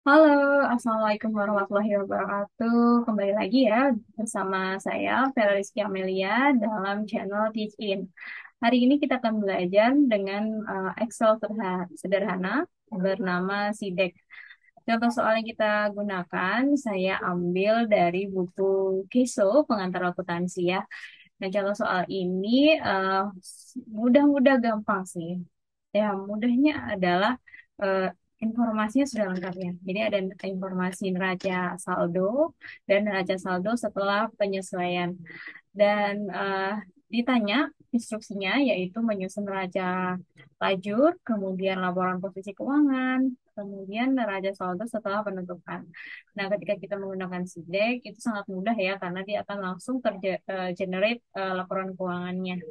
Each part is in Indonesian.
Halo, Assalamualaikum warahmatullahi wabarakatuh. Kembali lagi ya bersama saya, Vera Rizky Amelia, dalam channel Teach In. Hari ini kita akan belajar dengan Excel sederhana bernama SIDEC. Contoh soal yang kita gunakan, saya ambil dari buku Keso, Pengantar Akuntansi ya. Nah, contoh soal ini mudah-mudah gampang sih. Ya, mudahnya adalah eh, informasinya sudah lengkap ya. Jadi ada informasi neraca saldo dan neraca saldo setelah penyesuaian. Dan ditanya instruksinya yaitu menyusun neraca lajur, kemudian laporan posisi keuangan, kemudian neraca saldo setelah penutupan. Nah, ketika kita menggunakan SIDEK itu sangat mudah ya karena dia akan langsung generate laporan keuangannya.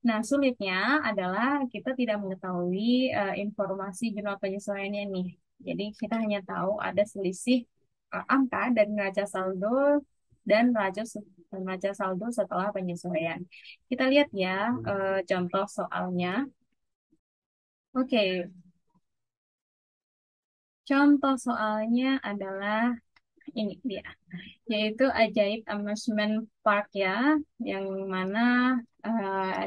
Nah, sulitnya adalah kita tidak mengetahui informasi jurnal penyesuaiannya nih. Jadi kita hanya tahu ada selisih angka dari neraca saldo dan neraca saldo setelah penyesuaian. Kita lihat ya contoh soalnya. Oke, contoh soalnya adalah ini dia, yaitu Ajaib Amusement Park ya, yang mana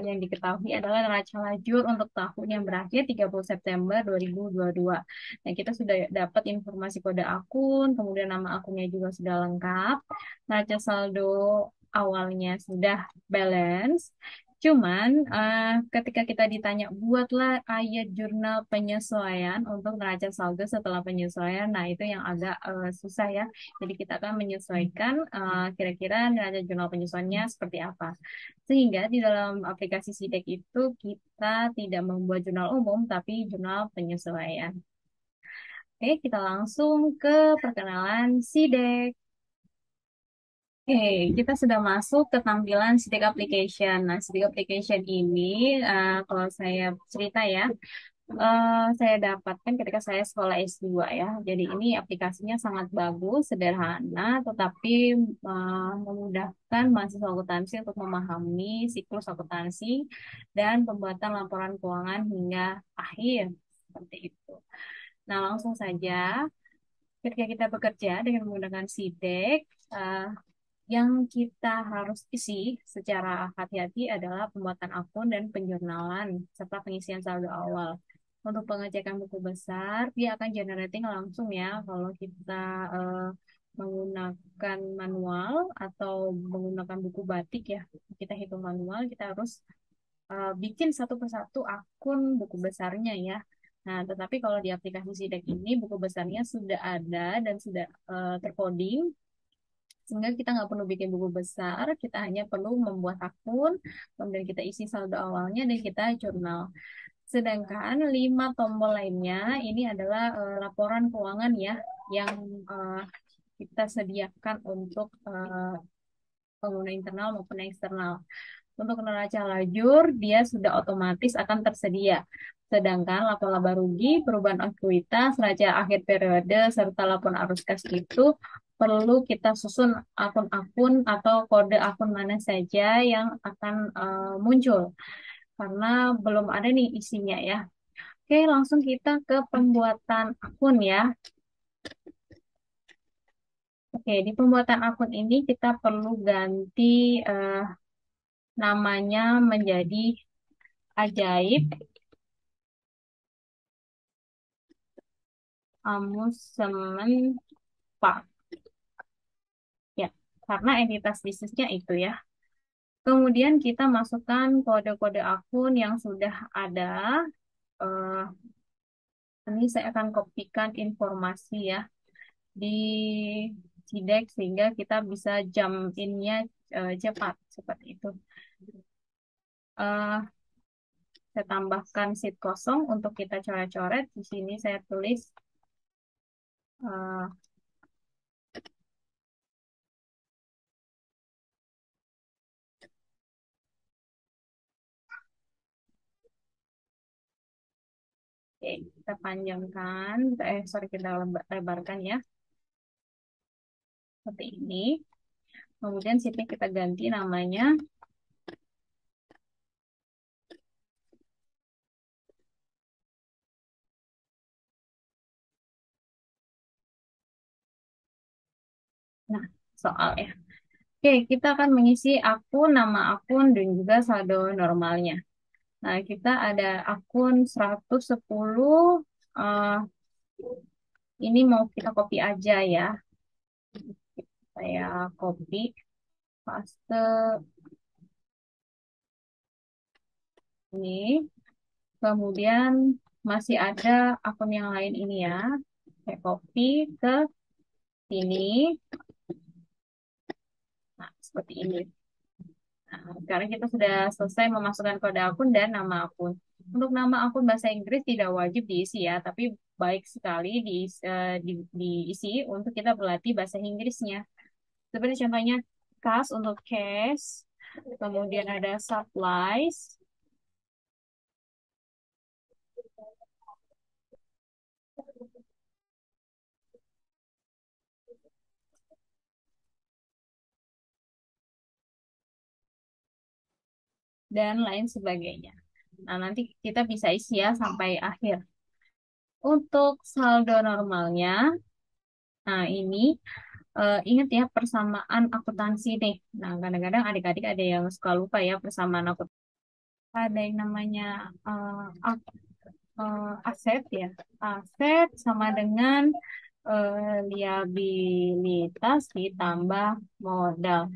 yang diketahui adalah neraca lajur untuk tahun yang berakhir 30 September 2022. Nah, kita sudah dapat informasi kode akun, kemudian nama akunnya juga sudah lengkap, neraca saldo awalnya sudah balance. Cuman ketika kita ditanya buatlah ayat jurnal penyesuaian untuk neraca saldo setelah penyesuaian, nah itu yang agak susah ya. Jadi kita akan menyesuaikan kira-kira neraca jurnal penyesuaiannya seperti apa. Sehingga di dalam aplikasi SIDEK itu kita tidak membuat jurnal umum, tapi jurnal penyesuaian. Oke, kita langsung ke perkenalan SIDEK. Oke, kita sudah masuk ke tampilan SIDEK Application. Nah, SIDEK Application ini, kalau saya cerita ya, saya dapatkan ketika saya sekolah S2 ya. Jadi ini aplikasinya sangat bagus, sederhana, tetapi memudahkan mahasiswa akuntansi untuk memahami siklus akuntansi dan pembuatan laporan keuangan hingga akhir. Seperti itu. Nah, langsung saja, ketika kita bekerja dengan menggunakan SIDEK, yang kita harus isi secara hati-hati adalah pembuatan akun dan penjurnalan serta pengisian saldo awal. Untuk pengecekan buku besar, dia akan generating langsung ya kalau kita eh, menggunakan manual atau menggunakan buku batik ya. Kita hitung manual, kita harus bikin satu persatu akun buku besarnya ya. Nah, tetapi kalau di aplikasi Sidak ini buku besarnya sudah ada dan sudah tercoding sehingga kita nggak perlu bikin buku besar, kita hanya perlu membuat akun, kemudian kita isi saldo awalnya dan kita jurnal. Sedangkan 5 tombol lainnya ini adalah laporan keuangan ya, yang eh, kita sediakan untuk pengguna internal maupun eksternal. Untuk neraca lajur, dia sudah otomatis akan tersedia. Sedangkan laporan laba rugi, perubahan ekuitas, neraca akhir periode, serta laporan arus kas itu perlu kita susun akun-akun atau kode akun mana saja yang akan muncul. Karena belum ada nih isinya ya. Oke, langsung kita ke pembuatan akun ya. Oke, di pembuatan akun ini kita perlu ganti eh, namanya menjadi Ajaib Amusement Park. Ya, karena entitas bisnisnya itu ya. Kemudian kita masukkan kode-kode akun yang sudah ada. Eh, ini saya akan kopikan informasi ya di Cidex sehingga kita bisa jump in-nya cepat seperti itu. Eh, saya tambahkan sheet kosong untuk kita coret-coret. Di sini saya tulis eh, oke, kita panjangkan, sorry kita lebarkan ya, seperti ini. Kemudian sheetnya kita ganti namanya Nah, soal ya. Oke, kita akan mengisi akun, nama akun, dan juga saldo normalnya. Nah, kita ada akun 110. eh, ini mau kita copy aja ya. Saya copy, paste ini. Kemudian masih ada akun yang lain ini ya. Saya copy ke sini. Nah, seperti ini. Nah, sekarang kita sudah selesai memasukkan kode akun dan nama akun. Untuk nama akun bahasa Inggris tidak wajib diisi ya, tapi baik sekali diisi untuk kita berlatih bahasa Inggrisnya. Seperti contohnya CAS untuk cash, kemudian ada supplies, dan lain sebagainya. Nah, nanti kita bisa isi ya sampai akhir. Untuk saldo normalnya, nah ini ingat ya persamaan akuntansi nih. Nah, kadang-kadang adik-adik ada yang suka lupa ya persamaan akuntansi. Ada yang namanya eh, aset ya. Aset sama dengan liabilitas ditambah modal.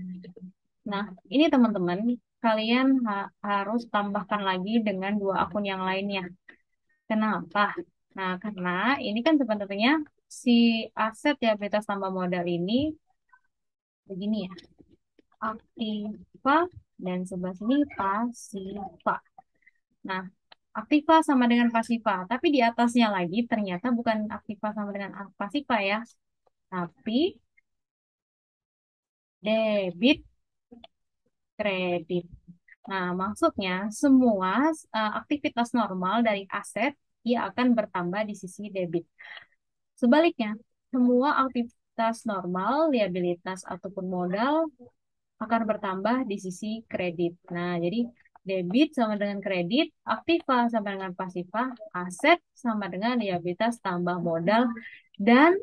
Nah, ini teman-teman, kalian harus tambahkan lagi dengan dua akun yang lainnya. Kenapa? Nah, karena ini kan sebenarnya si aset liabilitas tambah modal ini begini ya, aktiva dan sebelah sini pasiva. Nah, aktiva sama dengan pasiva, tapi di atasnya lagi ternyata bukan aktiva sama dengan pasiva ya, tapi debit kredit. Nah, maksudnya semua aktivitas normal dari aset dia akan bertambah di sisi debit. Sebaliknya, semua aktivitas normal, liabilitas ataupun modal akan bertambah di sisi kredit. Nah, jadi debit sama dengan kredit, aktiva sama dengan pasiva, aset sama dengan liabilitas tambah modal, dan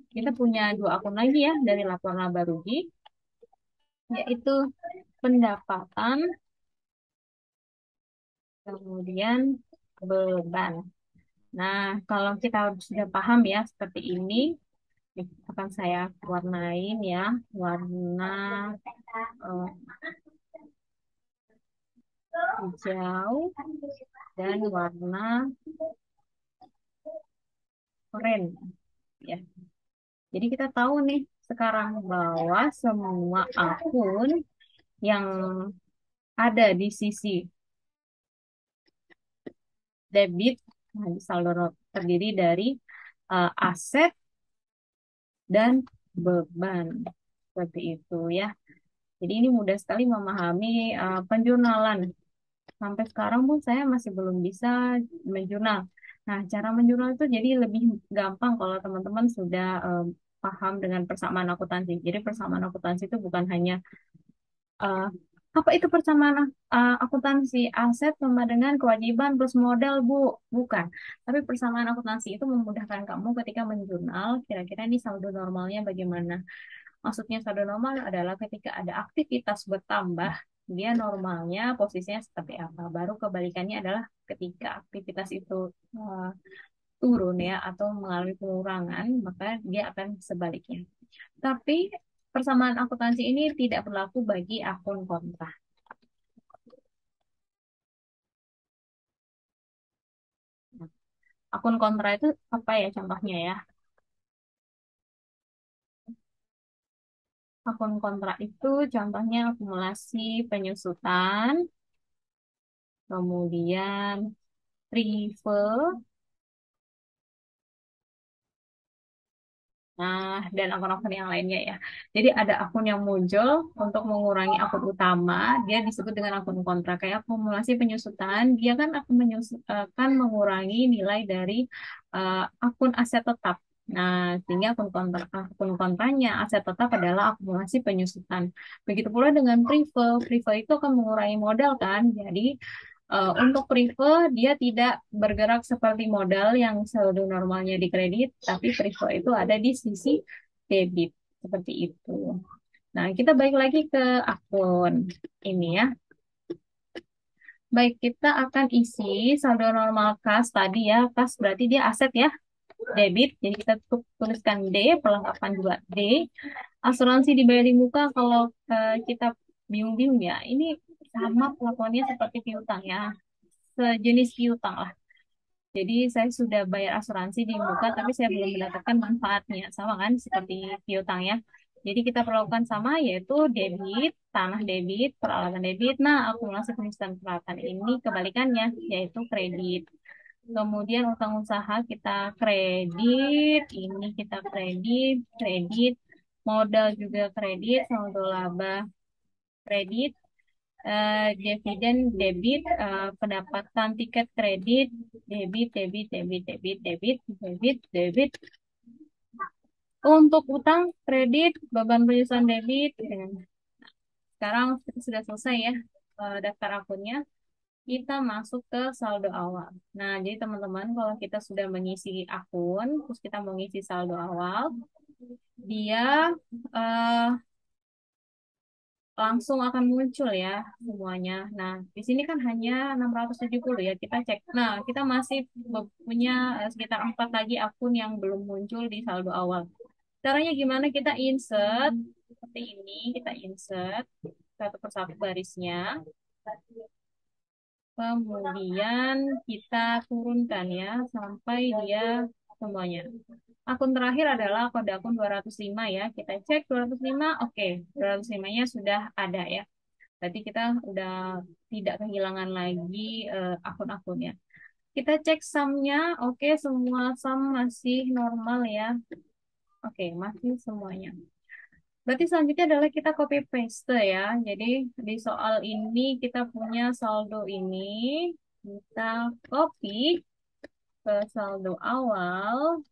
kita punya dua akun lagi ya dari laporan laba rugi, yaitu pendapatan, kemudian beban. Nah, kalau kita sudah paham ya seperti ini, akan saya warnain ya, warna eh, hijau dan warna oranye ya. Jadi kita tahu nih sekarang bahwa semua akun yang ada di sisi debit, nah, saldo terdiri dari aset dan beban. Seperti itu ya. Jadi ini mudah sekali memahami penjurnalan. Sampai sekarang pun saya masih belum bisa menjurnal. Nah, cara menjurnal itu jadi lebih gampang kalau teman-teman sudah paham dengan persamaan akuntansi. Jadi persamaan akuntansi itu bukan hanya eh, apa itu persamaan akuntansi aset sama dengan kewajiban plus modal, Bu. Bukan. Tapi persamaan akuntansi itu memudahkan kamu ketika menjurnal kira-kira ini saldo normalnya bagaimana. Maksudnya saldo normal adalah ketika ada aktivitas bertambah, dia normalnya posisinya seperti apa. Baru kebalikannya adalah ketika aktivitas itu eh, turun ya atau mengalami pengurangan, maka dia akan sebaliknya. Tapi persamaan akuntansi ini tidak berlaku bagi akun kontra. Nah, akun kontra itu apa ya contohnya ya? Akun kontra itu contohnya akumulasi penyusutan, kemudian refill. Nah, dan akun-akun yang lainnya ya. Jadi ada akun yang muncul untuk mengurangi akun utama, dia disebut dengan akun kontra. Kayak akumulasi penyusutan, dia kan akan mengurangi nilai dari akun aset tetap. Nah, sehingga akun kontranya aset tetap adalah akumulasi penyusutan. Begitu pula dengan prefer. Prefer itu akan mengurangi modal kan. Jadi untuk Prive, dia tidak bergerak seperti modal yang saldo normalnya di kredit, tapi Prive itu ada di sisi debit. Seperti itu. Nah, kita balik lagi ke akun ini ya. Baik, kita akan isi saldo normal kas tadi ya. Kas berarti dia aset ya, debit. Jadi kita tuliskan D, perlengkapan juga D. Asuransi dibayar di muka kalau kita bingung-bingung ya. Ini sama pelakuannya seperti piutang ya. Sejenis piutang lah. Jadi saya sudah bayar asuransi di muka, tapi saya belum mendapatkan manfaatnya. Sama kan seperti piutang ya. Jadi kita perlakukan sama yaitu debit, tanah debit, peralatan debit. Nah, akumulasi penyusutan peralatan ini kebalikannya yaitu kredit. Kemudian utang usaha kita kredit, ini kita kredit, kredit, modal juga kredit, saldo laba kredit, dividen debit, pendapatan tiket kredit, debit, debit, debit, debit, debit, debit, debit. Untuk utang kredit, beban penyusunan debit. Sekarang kita sudah selesai ya daftar akunnya. Kita masuk ke saldo awal. Nah, jadi teman-teman, kalau kita sudah mengisi akun, terus kita mau ngisi saldo awal, dia eh, langsung akan muncul ya semuanya. Nah, di sini kan hanya 670 ya, kita cek. Nah, kita masih punya sekitar 4 lagi akun yang belum muncul di saldo awal. Caranya gimana? Kita insert seperti ini, kita insert satu persatu barisnya. Kemudian kita turunkan ya sampai dia semuanya. Akun terakhir adalah kode akun 205 ya. Kita cek 205, oke. 205-nya sudah ada ya. Berarti kita udah tidak kehilangan lagi akun-akunnya. Kita cek sumnya, oke, semua sum masih normal ya. Oke, masih semuanya. Berarti selanjutnya adalah kita copy paste ya. Jadi di soal ini kita punya saldo ini, kita copy ke saldo awal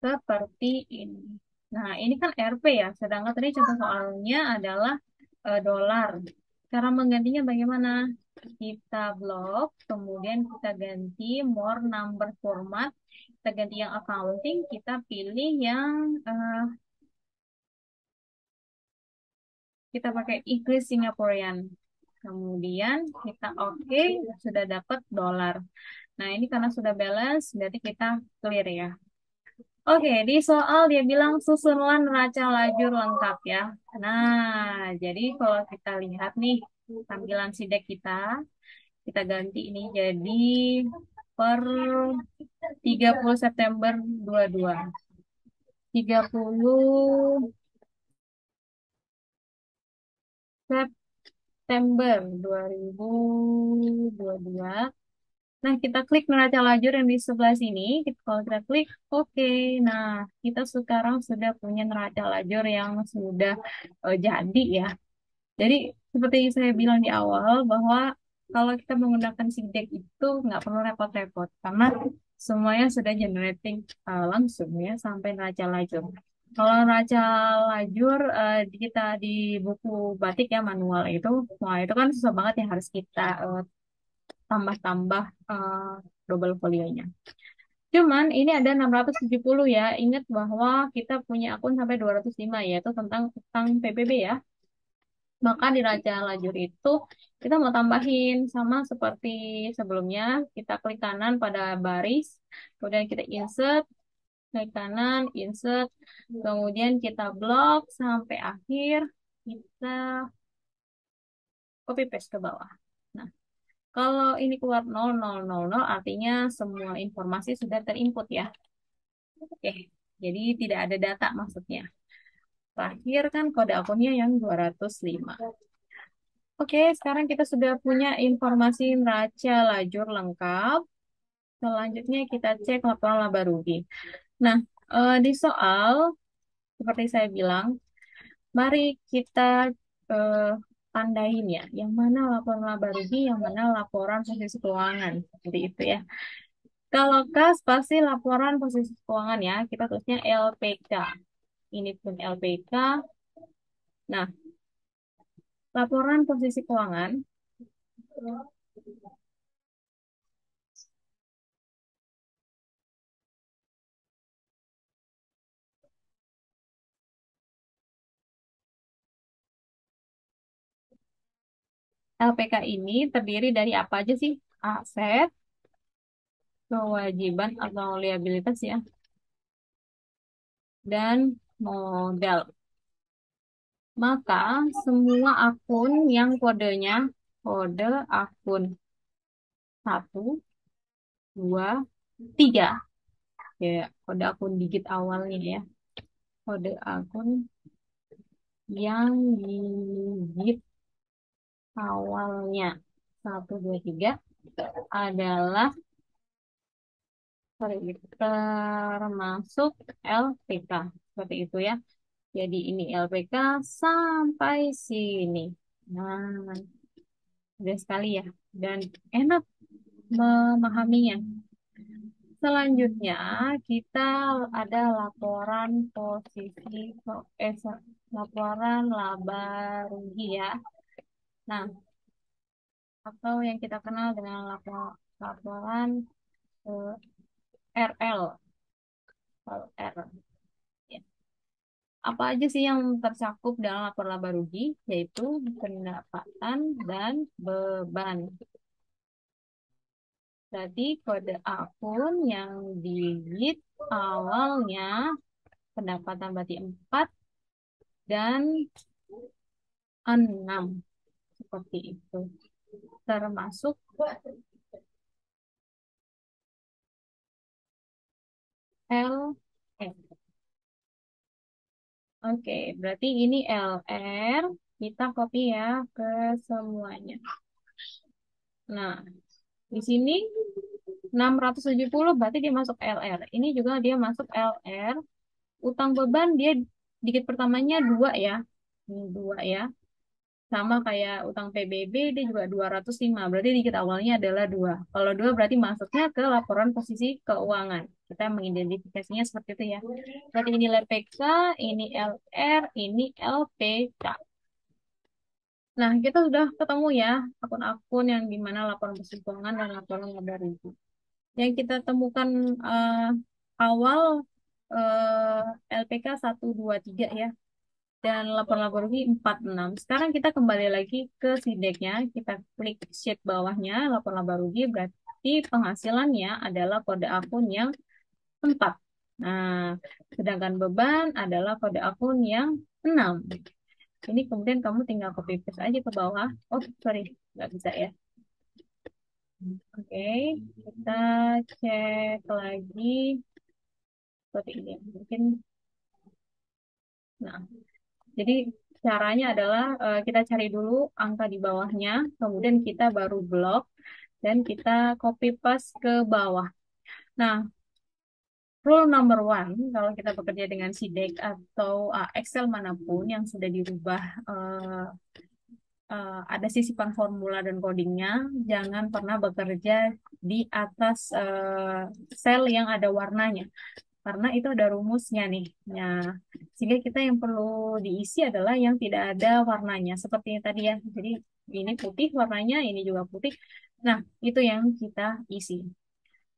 seperti ini. Nah, ini kan RP ya, sedangkan tadi contoh soalnya adalah dolar. Cara menggantinya bagaimana? Kita blok, kemudian kita ganti more number format, kita ganti yang accounting, kita pilih yang kita pakai Inggris Singaporean. Kemudian kita oke, sudah dapat dolar. Nah, ini karena sudah balance, berarti kita clear ya. Oke, di soal dia bilang susunlah neraca lajur lengkap ya. Nah, jadi kalau kita lihat nih tampilan sidek kita ganti ini jadi per 30 September 22. 30 September 2022. Nah, kita klik neraca lajur yang di sebelah sini. Kalau kita klik, oke. Nah, kita sekarang sudah punya neraca lajur yang sudah jadi ya. Jadi, seperti saya bilang di awal, bahwa kalau kita menggunakan Sideq itu nggak perlu repot-repot. Karena semuanya sudah generating langsung ya, sampai neraca lajur. Kalau neraca lajur kita di buku batik ya manual itu, wah itu kan susah banget ya harus kita tambah-tambah double folionya. Cuman ini ada 670 ya. Ingat bahwa kita punya akun sampai 205 yaitu tentang utang PBB ya. Maka di raja lajur itu kita mau tambahin sama seperti sebelumnya. Kita klik kanan pada baris, kemudian kita insert, klik kanan, insert, kemudian kita blok sampai akhir, kita copy paste ke bawah. Nah, kalau ini keluar 0000 artinya semua informasi sudah terinput ya. Oke, jadi tidak ada data maksudnya. Terakhir kan kode akunnya yang 205. Oke, sekarang kita sudah punya informasi neraca lajur lengkap. Selanjutnya kita cek laporan laba rugi. Nah, di soal seperti saya bilang, mari kita eh, tandain ya, yang mana laporan laba rugi, yang mana laporan posisi keuangan. Seperti itu ya. Kalau kas pasti laporan posisi keuangan ya, kita tulisnya LPK. Ini pun LPK. Nah, laporan posisi keuangan LPK ini terdiri dari apa aja sih? Aset, kewajiban atau liabilitas ya, dan modal. Maka semua akun yang kodenya kode akun 1, 2, 3, ya kode akun digit awalnya ya. Kode akun yang digit awalnya 1, 2, 3 adalah sorry, termasuk LPK. Seperti itu ya. Jadi ini LPK sampai sini. Nah, mudah sekali ya. Dan enak memahaminya. Selanjutnya, kita ada laporan posisi, laporan laba rugi ya. Nah, atau yang kita kenal dengan laporan eh, RL. Kalau R. Ya. Apa aja sih yang tercakup dalam laporan laba rugi? Yaitu pendapatan dan beban. Berarti kode akun yang digit awalnya pendapatan berarti 4 dan 6 seperti itu. Termasuk L F. Oke, berarti ini LR. Kita copy ya ke semuanya. Nah, di sini 670 berarti dia masuk LR. Ini juga dia masuk LR. Utang beban dia dikit pertamanya 2 ya. Ini 2 ya. Sama kayak utang PBB dia juga 205. Berarti dikit awalnya adalah 2. Kalau 2 berarti masuknya ke laporan posisi keuangan. Kita mengidentifikasinya seperti itu ya. Berarti ini LPK, ini LR, ini LPK. Nah, kita sudah ketemu ya akun-akun yang dimana laporan posisi keuangan dan laporan laba rugi. Yang kita temukan awal LPK 1, 2, 3 ya. Dan lapor-lapor rugi 46. Sekarang kita kembali lagi ke sideknya. Kita klik sheet bawahnya, lapor-lapor rugi berarti penghasilannya adalah kode akun yang 4. Nah, sedangkan beban adalah kode akun yang 6. Ini kemudian kamu tinggal copy paste aja ke bawah. Oh, sorry, nggak bisa ya. Oke, kita cek lagi seperti ini. Mungkin, nah, jadi caranya adalah kita cari dulu angka di bawahnya, kemudian kita baru blok dan kita copy paste ke bawah. Nah, rule number one kalau kita bekerja dengan SIDEC atau Excel manapun yang sudah dirubah ada sisipan formula dan codingnya, jangan pernah bekerja di atas sel yang ada warnanya karena itu ada rumusnya nih. Nah, sehingga kita yang perlu diisi adalah yang tidak ada warnanya, seperti yang tadi ya. Jadi ini putih warnanya, ini juga putih. Nah, itu yang kita isi.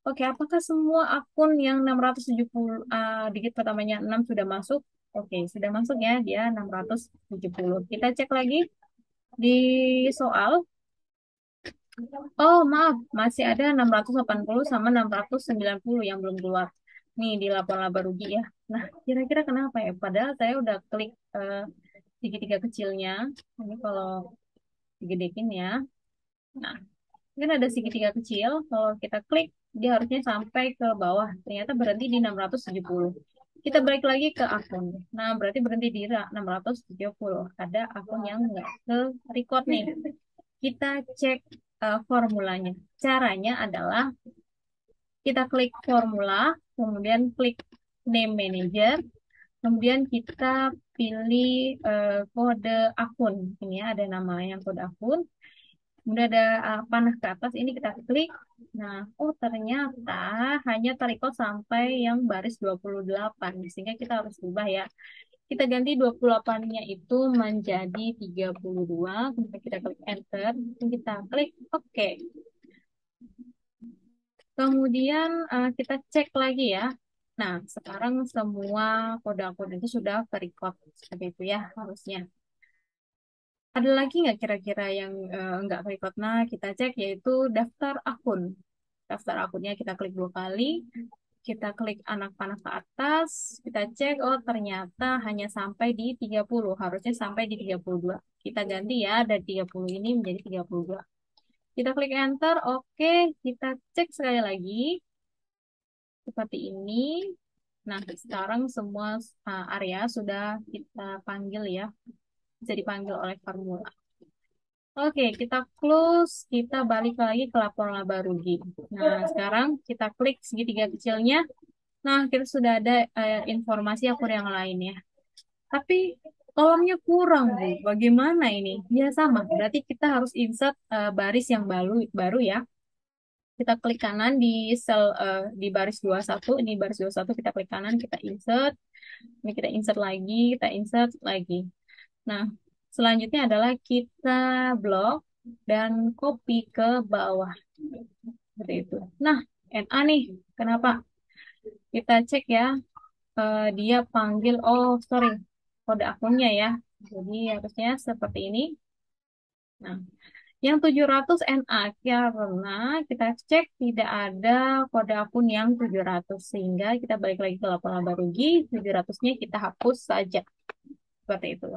Oke, apakah semua akun yang 670 digit pertamanya 6 sudah masuk? Oke, sudah masuk ya, dia 670. Kita cek lagi di soal. Oh, maaf, masih ada 680 sama 690 yang belum keluar. Nih, di lapor laba rugi ya. Nah, kira-kira kenapa ya? Padahal saya udah klik segitiga kecilnya. Ini kalau digedekin ya. Nah, kan ada segitiga kecil. Kalau kita klik, dia harusnya sampai ke bawah. Ternyata berhenti di 670. Kita balik lagi ke akun. Nah, berarti berhenti di 670. Ada akun yang nggak ke record nih. Kita cek formulanya. Caranya adalah kita klik formula, kemudian klik name manager, kemudian kita pilih kode akun. Ini ya, ada nama yang kode akun. Kemudian ada panah ke atas, ini kita klik. Nah, oh ternyata hanya tarik sampai yang baris 28. Sehingga kita harus ubah ya. Kita ganti 28-nya itu menjadi 32. Kemudian kita klik enter. Dan kita klik OK. Kemudian kita cek lagi ya. Nah, sekarang semua kode akun itu sudah terrecord seperti itu ya harusnya. Ada lagi nggak kira-kira yang nggak record? Nah, kita cek yaitu daftar akun. Daftar akunnya kita klik 2 kali, kita klik anak panah ke atas, kita cek, oh ternyata hanya sampai di 30, harusnya sampai di 32. Kita ganti ya, dari 30 ini menjadi 32. Kita klik enter, oke, kita cek sekali lagi, seperti ini. Nah, sekarang semua area sudah kita panggil ya, bisa dipanggil oleh formula. Oke, kita close, kita balik lagi ke laporan laba rugi. Nah, sekarang kita klik segitiga kecilnya. Nah, kita sudah ada informasi akun yang lainnya. Tapi kolomnya kurang, Bu. Bagaimana ini? Ya sama, berarti kita harus insert baris yang baru ya. Kita klik kanan di sel di baris 21, ini baris 21 kita klik kanan, kita insert. Ini kita insert lagi, kita insert lagi. Nah, selanjutnya adalah kita blok dan copy ke bawah. Seperti itu. Nah, NA nih, kenapa? Kita cek ya, dia panggil, oh sorry, kode akunnya ya. Jadi harusnya seperti ini. Nah, yang 700 NA karena kita cek tidak ada kode akun yang 700 sehingga kita balik lagi ke laporan laba rugi, 700-nya kita hapus saja. Seperti itu.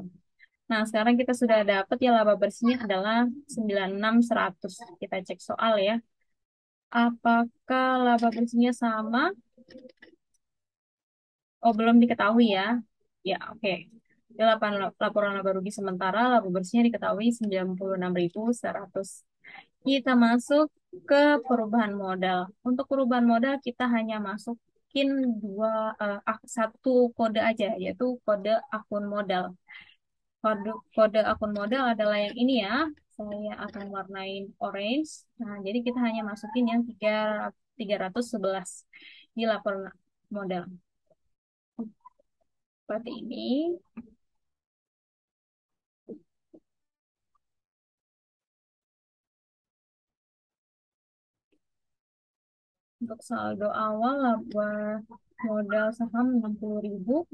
Nah, sekarang kita sudah dapat ya laba bersihnya adalah 96.100. Kita cek soal ya. Apakah laba bersihnya sama? Oh, belum diketahui ya. Ya, oke. Di laporan laba rugi sementara, laba bersihnya diketahui 96.100. Kita masuk ke perubahan modal. Untuk perubahan modal kita hanya masukin satu kode aja, yaitu kode akun modal. Kode akun modal adalah yang ini ya. Saya akan warnain orange. Nah, jadi kita hanya masukin yang 311 di laporan modal. Seperti ini. Untuk saldo awal laba modal saham 60.000.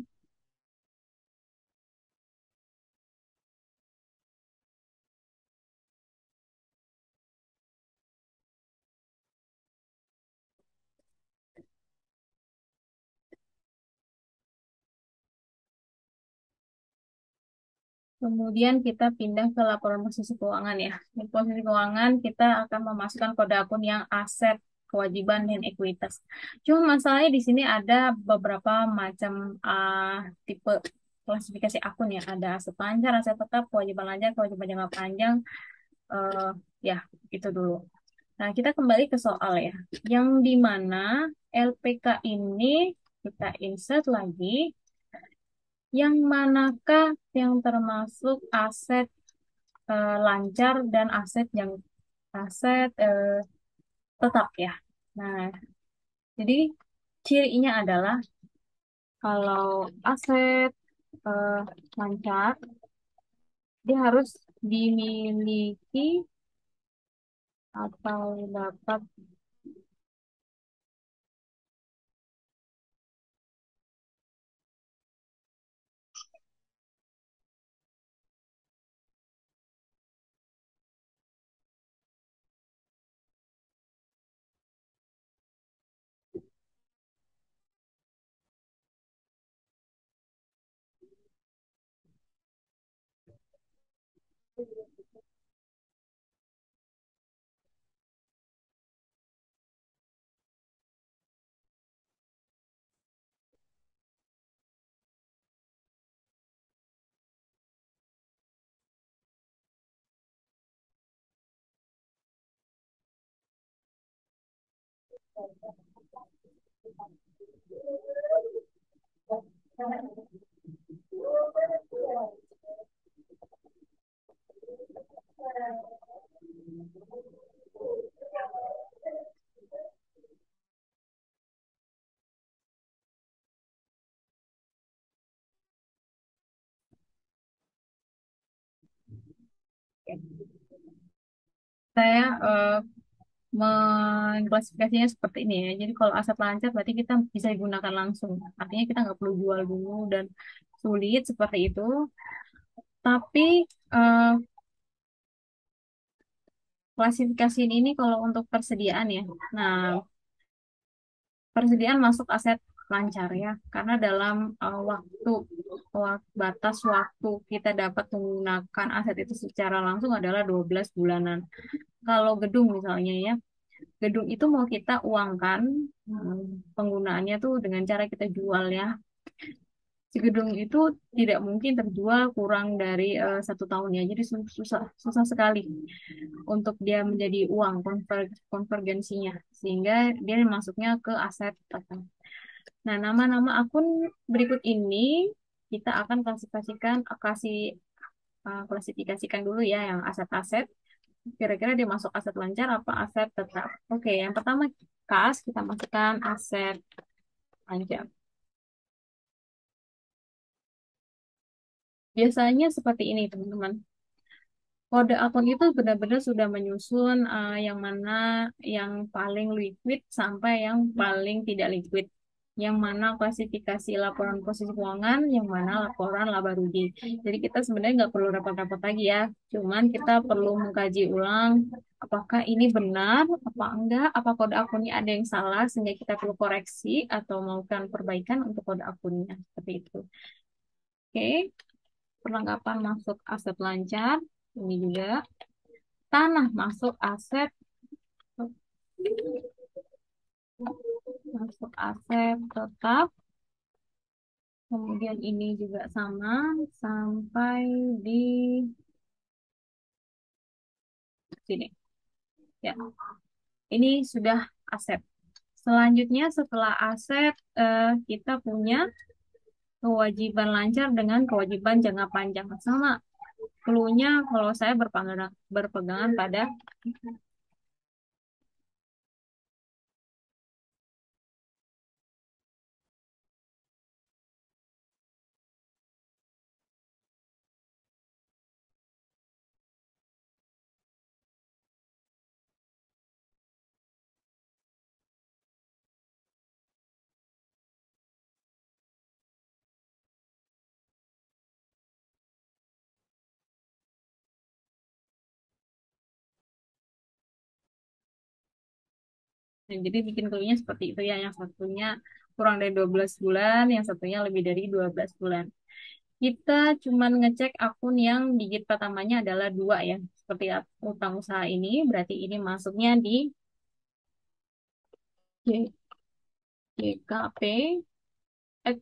Kemudian kita pindah ke laporan posisi keuangan ya. Di posisi keuangan kita akan memasukkan kode akun yang aset, kewajiban, dan ekuitas. Cuma masalahnya di sini ada beberapa macam tipe klasifikasi akun ya. Ada aset lancar, aset tetap, kewajiban lancar, kewajiban jangka panjang. eh ya, itu dulu. Nah, kita kembali ke soal ya. Yang di mana LPK ini kita insert lagi. Yang manakah yang termasuk aset lancar dan aset tetap ya. Nah, jadi cirinya adalah kalau aset eh, lancar dia harus dimiliki atau dapat saya mengklasifikasinya seperti ini ya. Jadi kalau aset lancar berarti kita bisa digunakan langsung. Artinya kita nggak perlu jual dulu dan sulit seperti itu. Tapi klasifikasi ini kalau untuk persediaan ya. Nah, persediaan masuk aset lancar ya, karena dalam batas waktu kita dapat menggunakan aset itu secara langsung adalah 12 bulanan. Kalau gedung misalnya ya, gedung itu mau kita uangkan, penggunaannya tuh dengan cara kita jual ya. Si gedung itu tidak mungkin terjual kurang dari 1 tahun ya, jadi susah susah sekali untuk dia menjadi uang konvergensinya, sehingga dia masuknya ke aset total. Nah, nama-nama akun berikut ini kita akan klasifikasikan dulu ya yang aset-aset. Kira-kira dia masuk aset lancar apa aset tetap? Oke, yang pertama kas kita masukkan aset lancar. Biasanya seperti ini, teman-teman. Kode akun itu benar-benar sudah menyusun yang mana yang paling liquid sampai yang paling tidak liquid. Yang mana klasifikasi laporan posisi keuangan, yang mana laporan laba rugi. Jadi kita sebenarnya nggak perlu repot-repot lagi ya. Cuman kita perlu mengkaji ulang apakah ini benar, apa enggak, apa kode akunnya ada yang salah sehingga kita perlu koreksi atau melakukan perbaikan untuk kode akunnya. Seperti itu. Oke, perlengkapan masuk aset lancar. Ini juga tanah masuk aset tetap. Kemudian ini juga sama sampai di sini. Ya, ini sudah aset. Selanjutnya setelah aset kita punya kewajiban lancar dengan kewajiban jangka panjang sama. Clue-nya kalau saya berpegangan pada. Nah, jadi bikin clue-nya seperti itu ya. Yang satunya kurang dari 12 bulan, yang satunya lebih dari 12 bulan. Kita cuman ngecek akun yang digit pertamanya adalah 2 ya. Seperti utang usaha ini, berarti ini masuknya di J- JKP.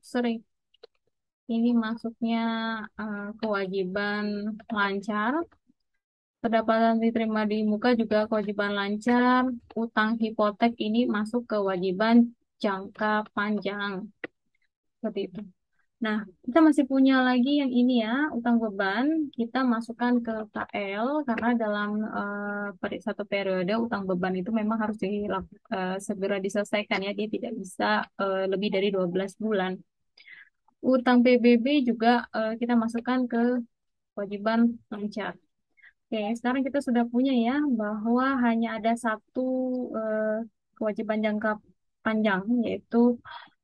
Sorry, ini masuknya kewajiban lancar. Pendapatan diterima di muka juga kewajiban lancar. Utang hipotek ini masuk kewajiban jangka panjang. Seperti itu. Nah, kita masih punya lagi yang ini ya, utang beban. Kita masukkan ke KL karena dalam satu periode utang beban itu memang harus segera diselesaikan ya. Dia tidak bisa lebih dari 12 bulan. Utang PBB juga kita masukkan ke kewajiban lancar. Oke, sekarang kita sudah punya ya bahwa hanya ada satu eh, kewajiban jangka panjang yaitu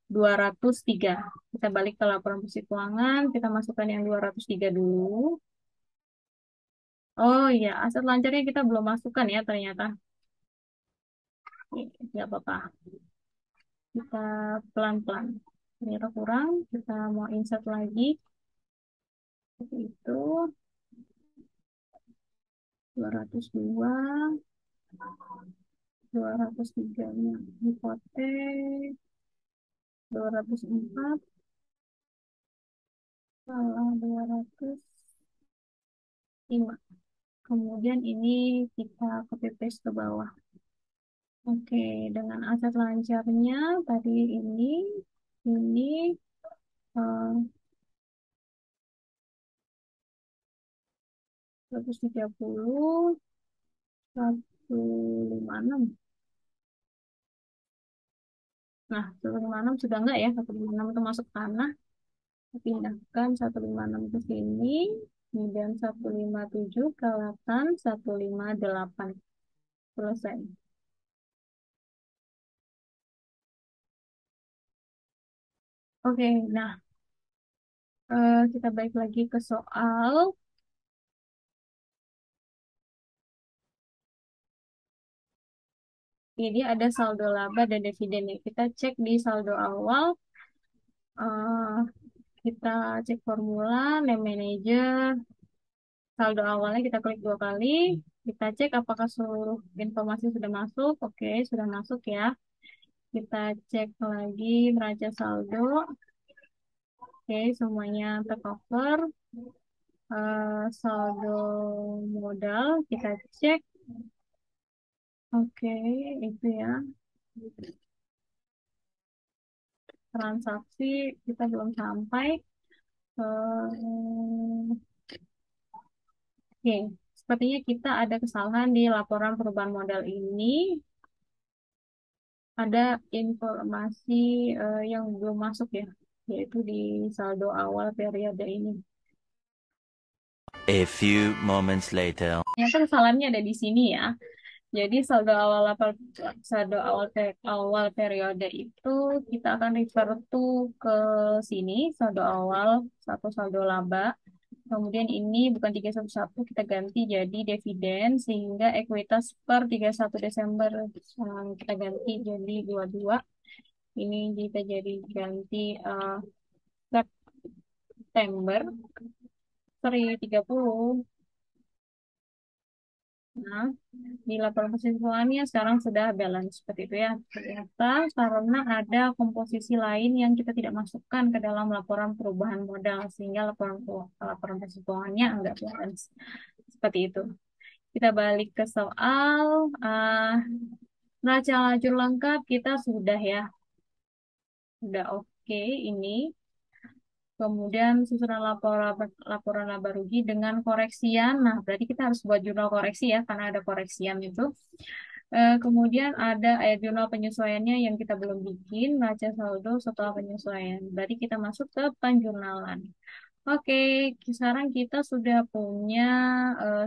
203. Kita balik ke laporan posisi keuangan, kita masukkan yang 203 dulu. Oh iya, aset lancarnya kita belum masukkan ya ternyata. Nggak apa-apa, kita pelan-pelan. Ternyata kurang, kita mau insert lagi. Seperti itu, 202, 203-nya hipotek, 204, salah 205. Kemudian ini kita copy paste ke bawah. Oke, dengan aset lancarnya tadi ini 130, 156. Nah, 156 sudah enggak ya? 156 itu masuk tanah. Pindahkan 156 ke sini. Kemudian 157 ke selatan, 158. Selesai. Oke, nah kita balik lagi ke soal. Ini ada saldo laba dan dividennya. Kita cek di saldo awal. eh, kita cek formula, name manager, saldo awalnya kita klik 2 kali. Kita cek apakah seluruh informasi sudah masuk. Oke, sudah masuk ya. Kita cek lagi neraca saldo. Oke, semuanya tercover. Saldo modal kita cek. Oke, itu ya. Transaksi kita belum sampai. Oke, sepertinya kita ada kesalahan di laporan perubahan modal ini. Ada informasi yang belum masuk ya, yaitu di saldo awal periode ini. A few moments later. Ternyata kesalahannya ada di sini ya. Jadi saldo awal awal periode itu kita akan refer to ke sini saldo awal satu saldo laba. Kemudian ini bukan 311 kita ganti jadi dividen sehingga ekuitas per 31 Desember kita ganti jadi 22. Ini kita jadi ganti September 30. Nah, di laporan kesimpulannya sekarang sudah balance seperti itu ya. Ternyata karena ada komposisi lain yang kita tidak masukkan ke dalam laporan perubahan modal sehingga laporan kesimpulannya enggak balance. Seperti itu. Kita balik ke soal neraca lacur lengkap kita sudah ya. Sudah oke ini. Kemudian susunan laporan laba rugi dengan koreksian. Nah, berarti kita harus buat jurnal koreksi ya, karena ada koreksian itu. Kemudian ada ayat jurnal penyesuaiannya yang kita belum bikin, neraca saldo setelah penyesuaian. Berarti kita masuk ke penjurnalan. Oke, sekarang kita sudah punya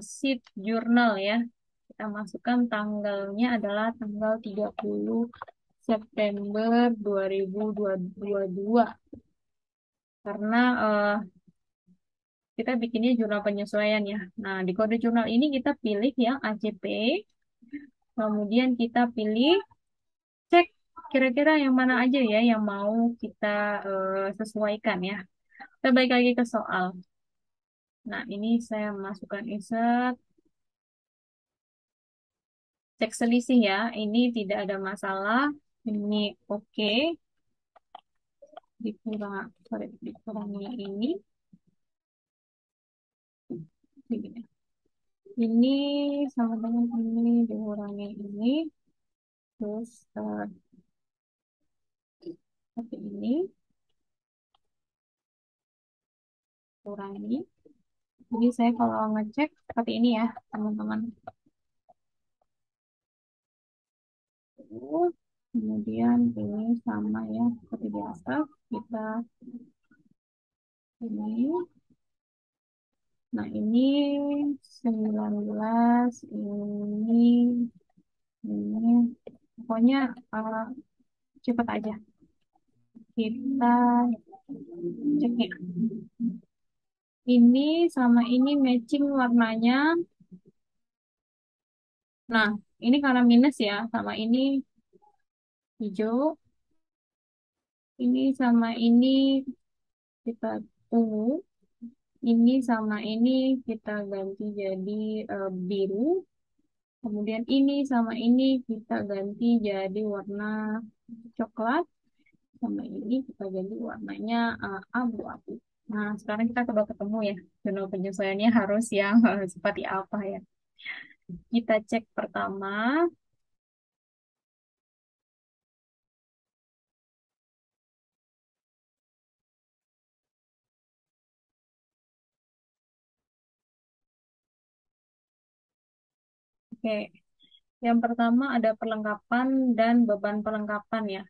sheet jurnal ya. Kita masukkan tanggalnya adalah tanggal 30 September 2022. Karena kita bikinnya jurnal penyesuaian ya. Nah, di kode jurnal ini kita pilih yang ACP, kemudian kita pilih cek kira-kira yang mana aja ya yang mau kita sesuaikan ya. Kita balik lagi ke soal. Nah, ini saya masukkan insert, cek selisih ya. Ini tidak ada masalah. Ini oke. Dikurangi ini. Ini sama dengan ini dikurangi ini. Terus seperti ini kurangi. Jadi saya kalau ngecek seperti ini ya, teman-teman. Kemudian ini sama ya, seperti biasa. Kita ini. Nah, ini 19, ini. Pokoknya cepat aja. Kita ceknya. Ini sama ini matching warnanya. Nah, ini karena minus ya, sama ini hijau. Ini sama ini kita ungu. Ini sama ini kita ganti jadi biru. Kemudian ini sama ini kita ganti jadi warna coklat. Sama ini kita ganti warnanya abu-abu. Nah, sekarang kita coba ketemu ya. Jurnal penyesuaiannya harus yang seperti apa ya. Kita cek pertama. Oke, yang pertama ada perlengkapan dan beban perlengkapan ya.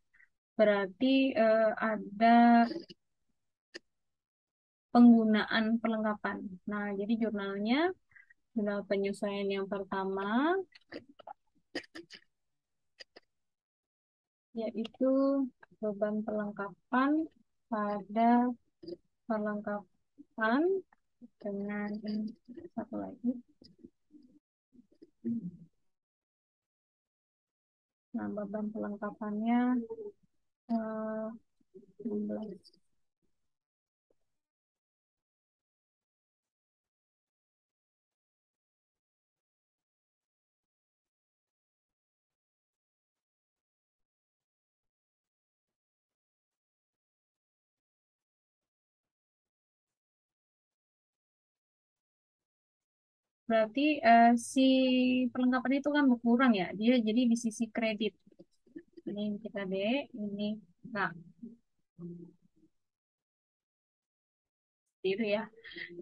Berarti ada penggunaan perlengkapan. Nah, jadi jurnal penyesuaian yang pertama yaitu beban perlengkapan pada perlengkapan dengan satu lagi. beban pelengkapannya eh, 16. Berarti si perlengkapan itu kan berkurang ya. Dia jadi di sisi kredit. Ini kita D, ini nah itu ya.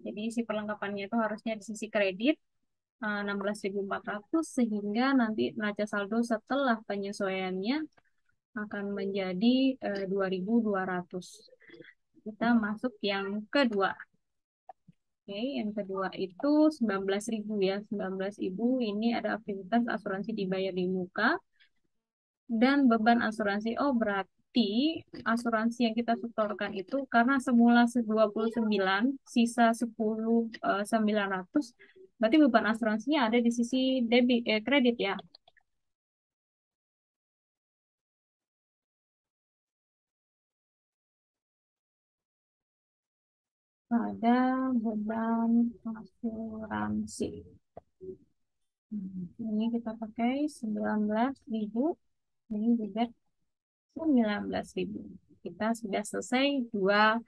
Jadi si perlengkapannya itu harusnya di sisi kredit 16.400 sehingga nanti neraca saldo setelah penyesuaiannya akan menjadi 2.200. Kita masuk yang kedua. Oke, yang kedua itu 19.000 ya. 19.000 ini ada aktivitas asuransi dibayar di muka dan beban asuransi. Oh, berarti asuransi yang kita setorkan itu karena semula 29, sisa 10.900, berarti beban asuransinya ada di sisi kredit ya. Pada beban asuransi. Ini kita pakai 19.000, ini juga 19.000. Kita sudah selesai dua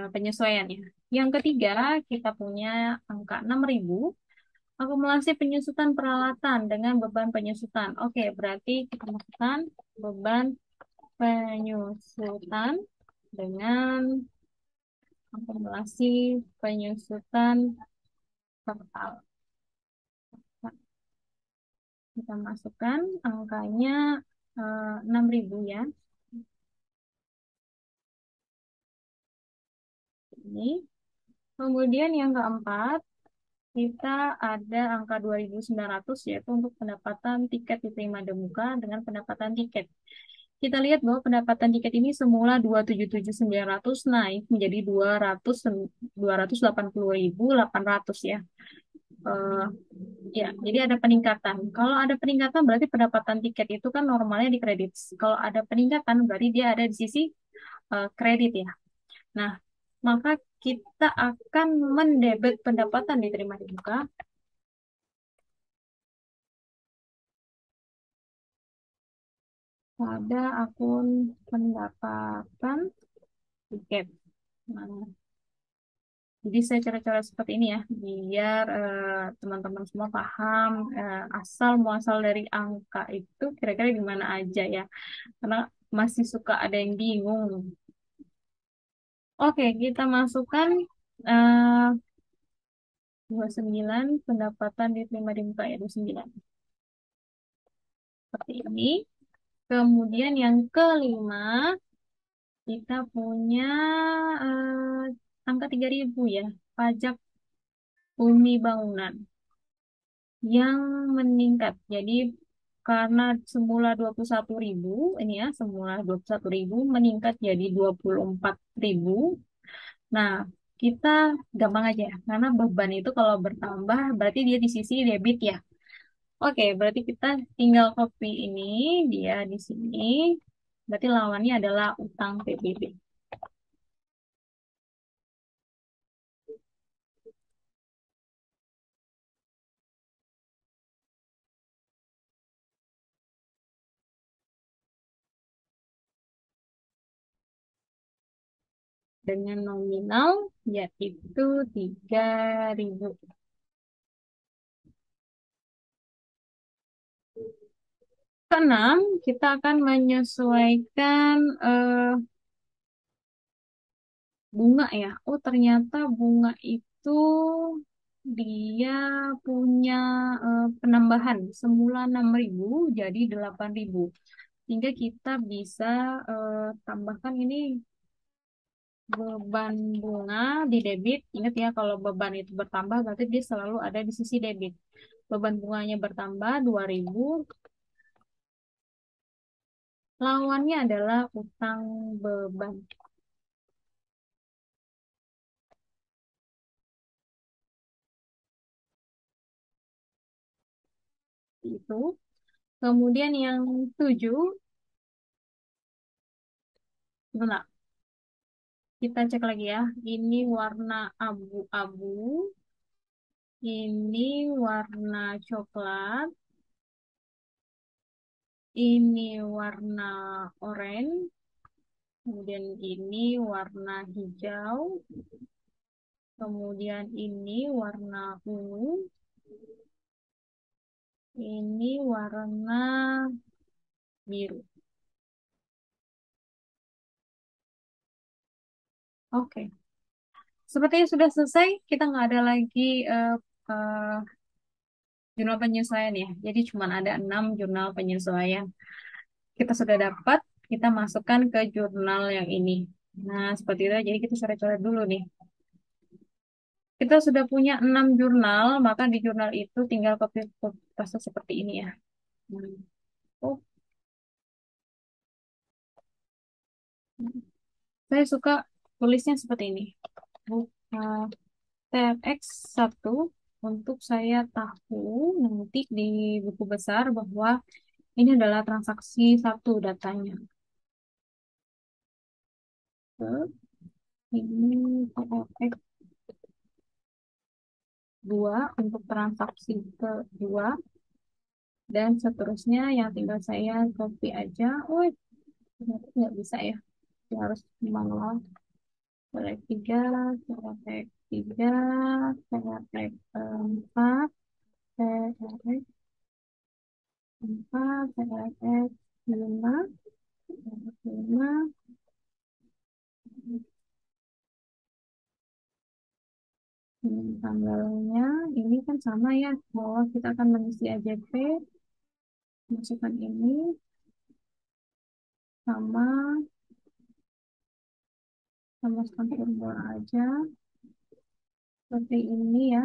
penyesuaiannya. Yang ketiga, kita punya angka 6.000, akumulasi penyusutan peralatan dengan beban penyusutan. Oke, berarti kita masukkan beban penyusutan dengan akumulasi penyusutan total. Kita masukkan angkanya 6.000 ya. Ini. Kemudian yang keempat, kita ada angka 2.900 yaitu untuk pendapatan tiket diterima di muka dengan pendapatan tiket. Kita lihat bahwa pendapatan tiket ini semula 277.900 naik menjadi 280.800 ya. Eh, ya, jadi ada peningkatan. Kalau ada peningkatan berarti pendapatan tiket itu kan normalnya di kredit. Kalau ada peningkatan berarti dia ada di sisi kredit ya. Nah, maka kita akan mendebet pendapatan diterima di muka pada akun pendapatan tiket. Nah, jadi saya cara-cara seperti ini ya, biar teman-teman semua paham asal muasal dari angka itu kira-kira gimana aja ya. Karena masih suka ada yang bingung. Oke, kita masukkan 29 pendapatan diterima di muka ya 29. Seperti ini. Kemudian yang kelima, kita punya angka 3.000 ya, pajak bumi bangunan yang meningkat. Jadi karena semula 21.000, ini ya, semula 21.000 meningkat jadi 24.000. Nah, kita gampang aja ya, karena beban itu kalau bertambah berarti dia di sisi debit ya. Oke, berarti kita tinggal copy ini, dia di sini. Berarti lawannya adalah utang PBB. Dengan nominal yaitu 3.000. Keenam, kita akan menyesuaikan bunga ya. Oh, ternyata bunga itu dia punya penambahan semula 6.000 jadi 8.000. Sehingga kita bisa tambahkan ini beban bunga di debit. Ingat ya, kalau beban itu bertambah berarti dia selalu ada di sisi debit. Beban bunganya bertambah 2.000, lawannya adalah utang beban. Itu. Kemudian yang 7, bentar, kita cek lagi ya. Ini warna abu-abu, ini warna coklat, ini warna oranye, kemudian ini warna hijau, kemudian ini warna ungu, ini warna biru. Oke, sepertinya sudah selesai. Kita nggak ada lagi eh, jurnal penyesuaian ya. Jadi cuma ada 6 jurnal penyesuaian. Kita sudah dapat, kita masukkan ke jurnal yang ini. Nah, seperti itu. Jadi kita coret-coret dulu nih. Kita sudah punya 6 jurnal, maka di jurnal itu tinggal copy paste seperti ini ya. Hmm. Oh, saya suka tulisnya seperti ini. Uh, TRX 1 untuk saya tahu nanti di buku besar bahwa ini adalah transaksi satu datanya. Ini TRX 2 untuk transaksi kedua dan seterusnya yang tinggal saya copy aja. Oh, ternyata nggak bisa ya. Ya, harus manual. Select 3, select 3, select 4, select 4, select 5, select 5. Tanggalnya ini kan sama ya, bahwa kita akan mengisi AJP, masukkan ini sama sama firmware aja seperti ini ya.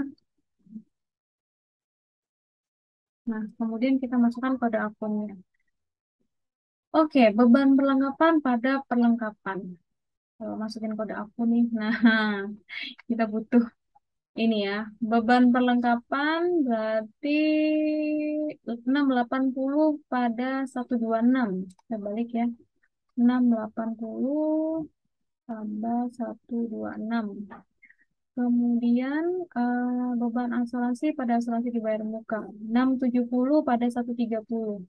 Nah, kemudian kita masukkan kode akunnya. Oke, beban perlengkapan pada perlengkapan. Kalau masukin kode akun nih, nah kita butuh ini ya. Beban perlengkapan berarti 680 pada 126. Kita balik ya. 680 tambah 126. Kemudian beban asuransi pada asuransi dibayar muka. 670 pada 130.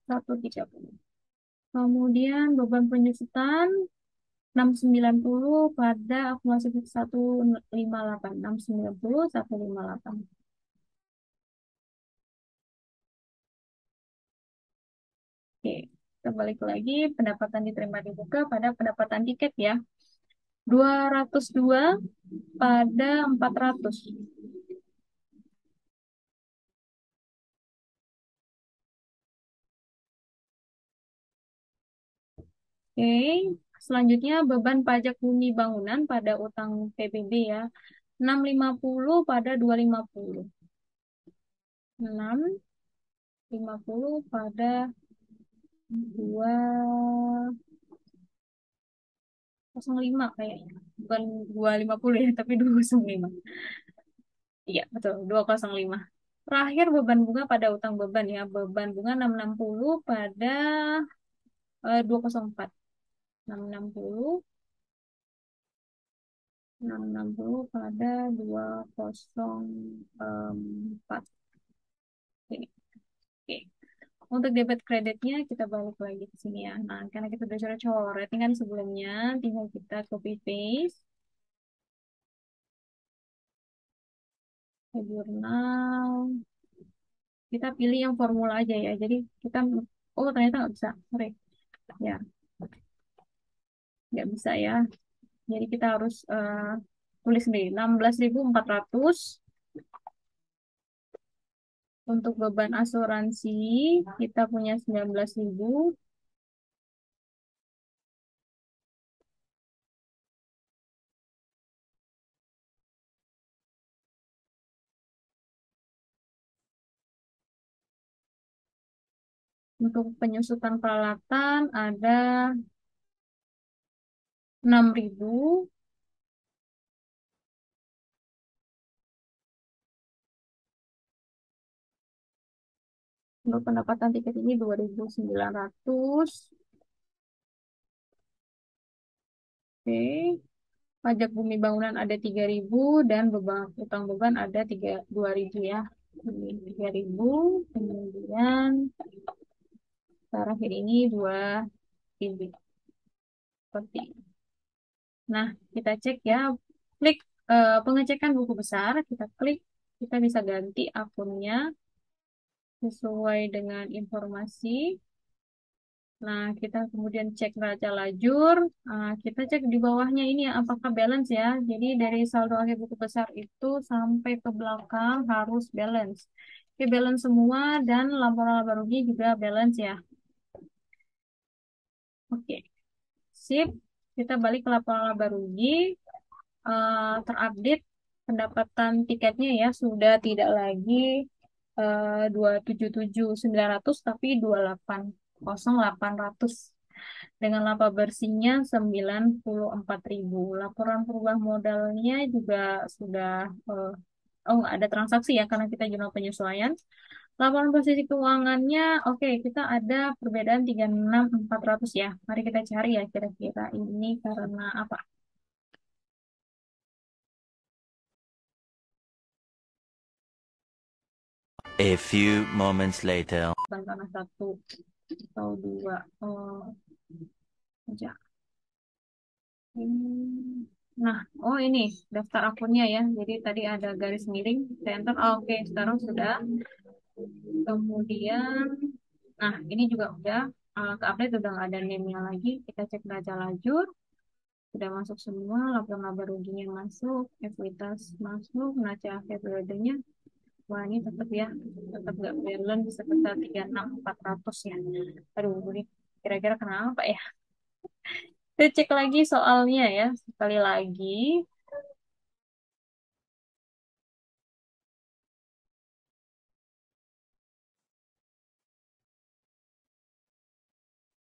130. Kemudian beban penyusutan 690 pada akumulasi 158. 690 158. Oke, kita balik lagi pendapatan diterima dibuka pada pendapatan tiket ya. 202 pada 400. Oke, selanjutnya beban pajak bumi bangunan pada utang PBB ya. 650 pada 250. 650 pada 205 kayaknya. Bukan 250 ya, tapi 205. Iya, betul, 205. Terakhir beban bunga pada utang beban ya. Beban bunga 660 pada 204. 660 660 pada 204. Ini. Oke. Untuk debit kreditnya kita balik lagi ke sini ya. Nah, karena kita udah coret-coret kan sebelumnya, tinggal kita copy paste ke jurnal. Kita pilih yang formula aja ya. Jadi kita, oh ternyata nggak bisa. Sorry. Ya, nggak bisa ya. Jadi kita harus tulis sendiri. 16.400 untuk beban asuransi. Kita punya 19.000. Untuk penyusutan peralatan ada 6.000. Untuk pendapatan tiket ini 2.900. Oke. Pajak bumi bangunan ada 3.000 dan beban utang beban ada 2.000 ya. Ini 3.000, kemudian terakhir ini 2.000 seperti ini. Nah, kita cek ya. Klik pengecekan buku besar, kita klik, kita bisa ganti akunnya sesuai dengan informasi. Nah, kita kemudian cek neraca lajur. Kita cek di bawahnya ini ya, apakah balance ya. Jadi dari saldo akhir buku besar itu sampai ke belakang harus balance. Oke, balance semua dan laporan laba rugi juga balance ya. Oke, sip. Kita balik ke laporan laba rugi. Terupdate pendapatan tiketnya ya sudah tidak lagi 277.900 tapi 280.800 dengan laba bersihnya 94.000. Laporan perubahan modalnya juga sudah oh nggak ada transaksi ya karena kita jurnal penyesuaian. Laporan posisi keuangannya oke, kita ada perbedaan 36.400 ya. Mari kita cari ya kira-kira ini karena apa? A few moments later. Karena satu atau dua aja. Nah, oh ini daftar akunnya ya. Jadi tadi ada garis miring, saya enter. Oh, oke, sekarang sudah. Kemudian, nah ini juga udah ke update udah nggak ada name-nya lagi. Kita cek neraca lajur, sudah masuk semua. Laporan laba ruginya masuk, ekuitas masuk, neraca akhir periodenya. Wah ini tetap ya, tetap nggak balance sebesar 36.400 ya. Aduh, ini kira-kira kenapa ya? Kita cek lagi soalnya ya, sekali lagi.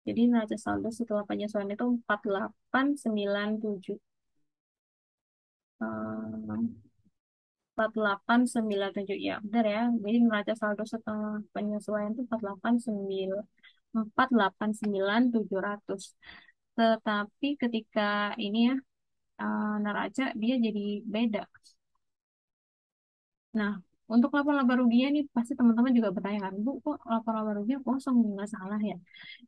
Jadi neraca saldo setelah penyesuaian itu 4897. 4897 ya, benar ya. Jadi neraca saldo setelah penyesuaian itu 489.700. Tetapi ketika ini ya neraca dia jadi beda. Nah, untuk laporan laba ruginya nih pasti teman-teman juga bertanya kan, Bu, kok laporan laba ruginya kosong nggak salah ya?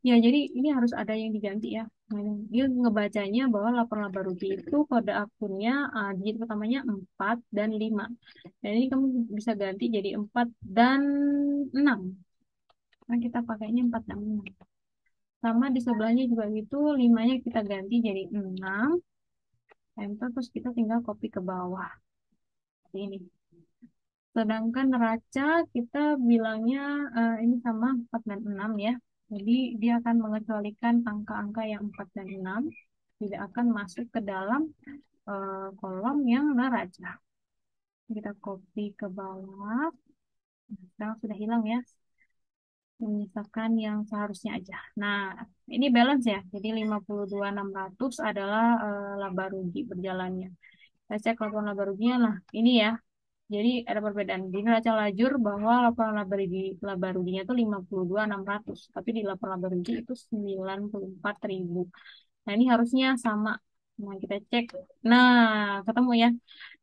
Ya, jadi ini harus ada yang diganti ya. Nah, dia ngebacanya bahwa laporan laba rugi itu kode akunnya digit pertamanya 4 dan 5. Dan ini kamu bisa ganti jadi 4 dan 6. Nah, kita pakainya 4 dan 6. Sama di sebelahnya juga gitu, 5-nya kita ganti jadi 6. Enter, terus kita tinggal copy ke bawah. Ini. Sedangkan neraca kita bilangnya ini sama 4 dan 6 ya. Jadi dia akan mengecualikan angka-angka yang 4 dan 6 tidak akan masuk ke dalam kolom yang neraca. Kita copy ke bawah. Nah, sekarang sudah hilang ya. Menyisakan yang seharusnya aja. Nah, ini balance ya. Jadi 52.600 adalah laba rugi berjalannya. Saya cek laporan laba ruginya. Nah, ini ya. Jadi ada perbedaan di neraca lajur bahwa laporan laba ruginya itu 52.600, tapi di laporan laba rugi itu 94.000. Nah, ini harusnya sama. Nah, kita cek. Nah, ketemu ya.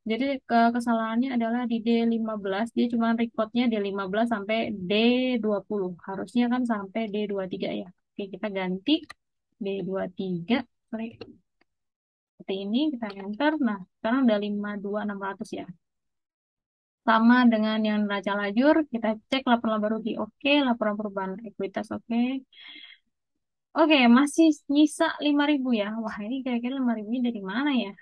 Jadi kesalahannya adalah di D15, dia cuma recordnya D15 sampai D20. Harusnya kan sampai D23 ya. Oke, kita ganti D23. Sorry. Seperti ini, kita enter. Nah, sekarang udah 52.600 ya. Sama dengan yang neraca lajur, kita cek laporan laba rugi oke, laporan perubahan ekuitas oke. Oke, masih nyisa 5.000 ya. Wah, ini kira-kira 5.000 dari mana ya?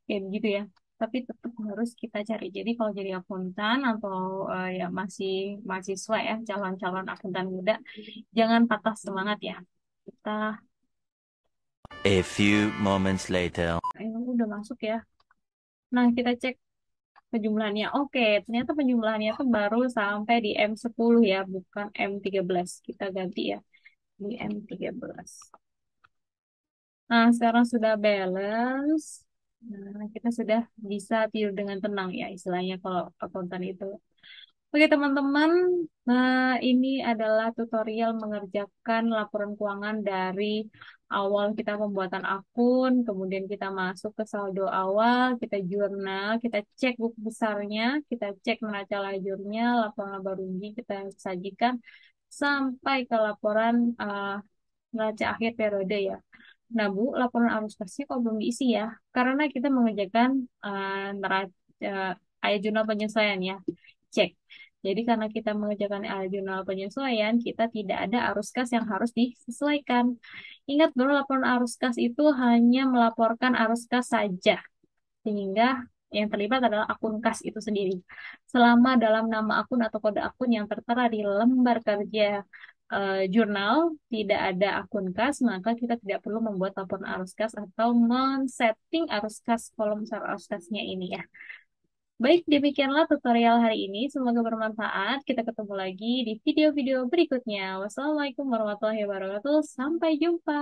Kayak begitu ya. Tapi tetap harus kita cari. Jadi kalau jadi akuntan atau ya masih mahasiswa ya, calon-calon akuntan muda, jangan patah semangat ya. Kita A few moments later. udah masuk ya. Nah, kita cek penjumlahannya. Oke, ternyata penjumlahannya tuh baru sampai di M10 ya, bukan M13. Kita ganti ya di M13. Nah, sekarang sudah balance. Nah, kita sudah bisa tidur dengan tenang ya, istilahnya kalau akuntan itu. Oke teman-teman, nah ini adalah tutorial mengerjakan laporan keuangan dari awal kita pembuatan akun, kemudian kita masuk ke saldo awal, kita jurnal, kita cek buku besarnya, kita cek neraca lajurnya, laporan laba rugi kita sajikan sampai ke laporan neraca akhir periode ya. Nah Bu, laporan arus kasnya kok belum diisi ya? Karena kita mengerjakan neraca ayat jurnal penyesuaian ya. Cek. Jadi karena kita mengerjakan jurnal penyesuaian, kita tidak ada arus kas yang harus disesuaikan. Ingat bahwa laporan arus kas itu hanya melaporkan arus kas saja, sehingga yang terlibat adalah akun kas itu sendiri. Selama dalam nama akun atau kode akun yang tertera di lembar kerja jurnal tidak ada akun kas, maka kita tidak perlu membuat laporan arus kas atau men-setting arus kas kolom besar arus kasnya ini ya. Baik, demikianlah tutorial hari ini. Semoga bermanfaat. Kita ketemu lagi di video-video berikutnya. Wassalamualaikum warahmatullahi wabarakatuh. Sampai jumpa.